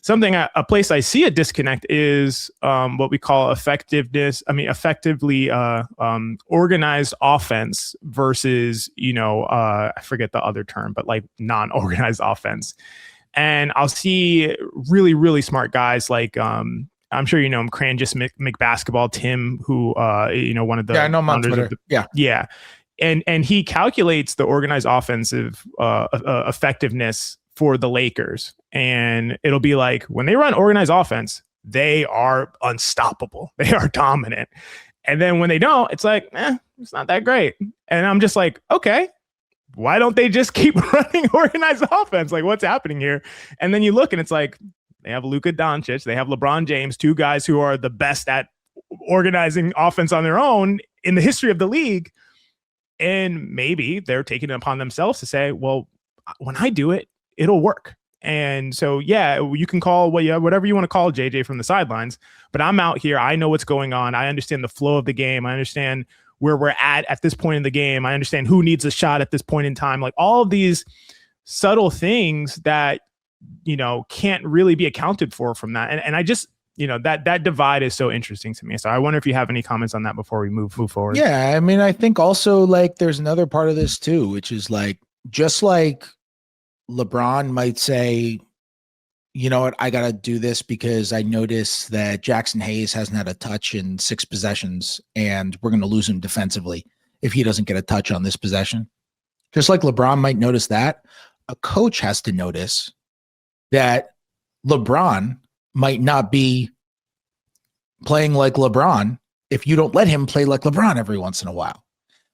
a place I see a disconnect is what we call effectively organized offense versus, I forget the other term, but like non-organized offense. And I'll see really, really smart guys like, I'm sure you know him, Cranjus McBasketball, Tim, who, one of the I know him on Twitter. Yeah. And he calculates the organized offensive effectiveness for the Lakers. And it'll be like, when they run organized offense, they are unstoppable. They are dominant. And then when they don't, it's like, it's not that great. And I'm just like, okay, why don't they just keep running organized offense? Like, what's happening here? And then you look and it's like, they have Luka Doncic, they have LeBron James, two guys who are the best at organizing offense on their own in the history of the league. And maybe they're taking it upon themselves to say, well, when I do it, it'll work. And so, yeah, you can call whatever you want to call JJ from the sidelines, but I'm out here. I know what's going on. I understand the flow of the game. I understand where we're at this point in the game. I understand who needs a shot at this point in time. Like all of these subtle things that, can't really be accounted for from that. And I just, that divide is so interesting to me. So I wonder if you have any comments on that before we move forward. Yeah. I mean, I think also like there's another part of this too, which is like, just like LeBron might say, you know what, I got to do this because I noticed that Jackson Hayes hasn't had a touch in 6 possessions and we're going to lose him defensively if he doesn't get a touch on this possession. Just like LeBron might notice that, a coach has to notice that LeBron might not be playing like LeBron if you don't let him play like LeBron every once in a while.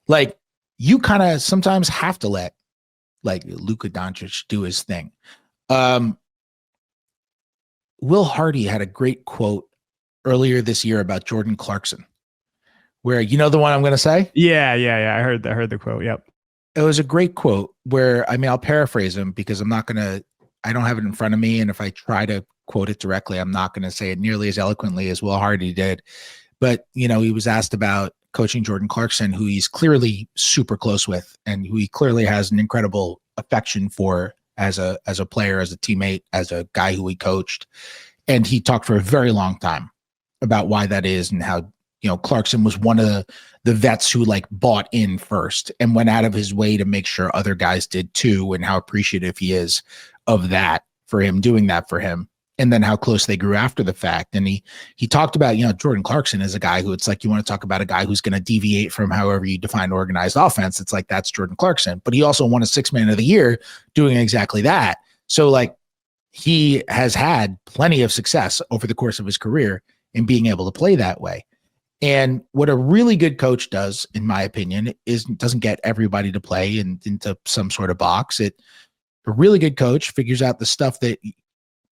Like you kind of sometimes have to let like Luka Doncic do his thing. Will Hardy had a great quote earlier this year about Jordan Clarkson, where, the one I'm going to say? Yeah. I heard the quote. Yep. It was a great quote where, I'll paraphrase him because I don't have it in front of me. And if I try to quote it directly, I'm not going to say it nearly as eloquently as Will Hardy did. But, he was asked about coaching Jordan Clarkson, who he's clearly super close with and who he clearly has an incredible affection for as a player, as a teammate, as a guy who he coached. And he talked for a very long time about why that is and how, Clarkson was one of the vets who like bought in first and went out of his way to make sure other guys did too, and how appreciative he is of that for him, doing that for him. And then how close they grew after the fact. And he talked about, Jordan Clarkson is a guy who it's like, you want to talk about a guy who's going to deviate from however you define organized offense. It's like, that's Jordan Clarkson, but he also won a 6th Man of the Year doing exactly that. So like he has had plenty of success over the course of his career in being able to play that way. And what a really good coach does, in my opinion, is doesn't get everybody to play into some sort of box. A really good coach figures out the stuff that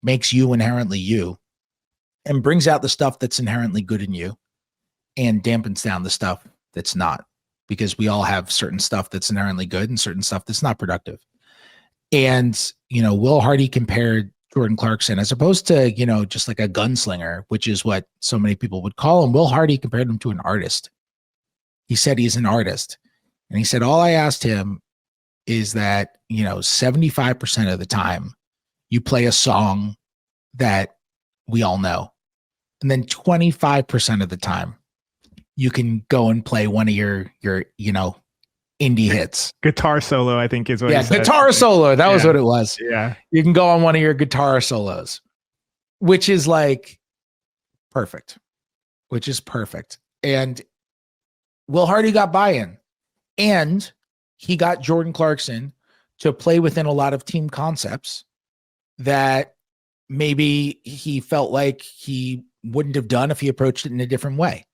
makes you inherently you and brings out the stuff that's inherently good in you and dampens down the stuff that's not, because we all have certain stuff that's inherently good and certain stuff that's not productive. And, Will Hardy compared Jordan Clarkson as opposed to, just like a gunslinger, which is what so many people would call him. Will Hardy compared him to an artist. He said he's an artist. And he said, all I asked him is that, 75% of the time you play a song that we all know. And then 25% of the time you can go and play one of your indie hits. Guitar solo, I think is what he said. Guitar solo. That was what it was. Yeah. You can go on one of your guitar solos, which is like perfect, And Will Hardy got buy-in, and he got Jordan Clarkson to play within a lot of team concepts that maybe he felt like he wouldn't have done if he approached it in a different way.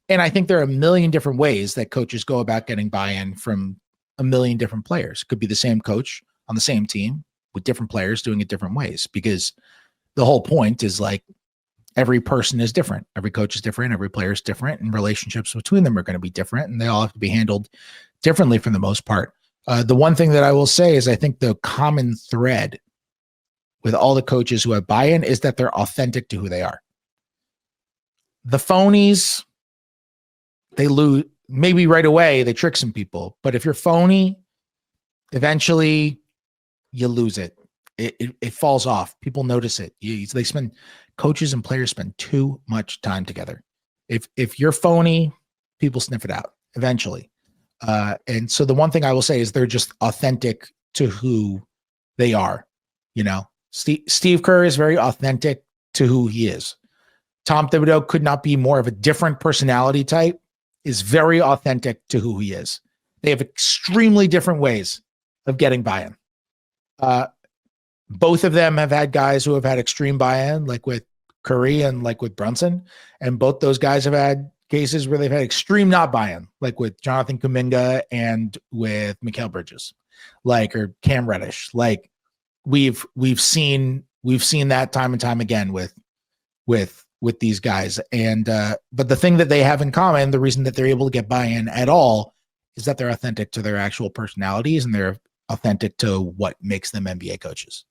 And I think there are a million different ways that coaches go about getting buy-in from a million different players. Could be the same coach on the same team with different players doing it different ways, because the whole point is like every person is different. Every coach is different. Every player is different, and relationships between them are going to be different, and they all have to be handled differently for the most part. The one thing that I will say is I think the common thread with all the coaches who have buy-in is that they're authentic to who they are. The phonies, they lose. Maybe right away they trick some people, but if you're phony, eventually you lose it. it falls off. People notice it. Coaches and players spend too much time together. If you're phony, people sniff it out eventually. And so the one thing I will say is they're just authentic to who they are. You know, Steve Kerr is very authentic to who he is. Tom Thibodeau could not be more of a different personality type, is very authentic to who he is. They have extremely different ways of getting buy-in. Both of them have had guys who have had extreme buy-in, like with Curry and like with Brunson. And both those guys have had cases where they've had extreme not buy-in, like with Jonathan Kuminga and with Mikal Bridges, or Cam Reddish. Like we've seen that time and time again with these guys. And but the thing that they have in common, the reason that they're able to get buy-in at all, is that they're authentic to their actual personalities and they're authentic to what makes them NBA coaches.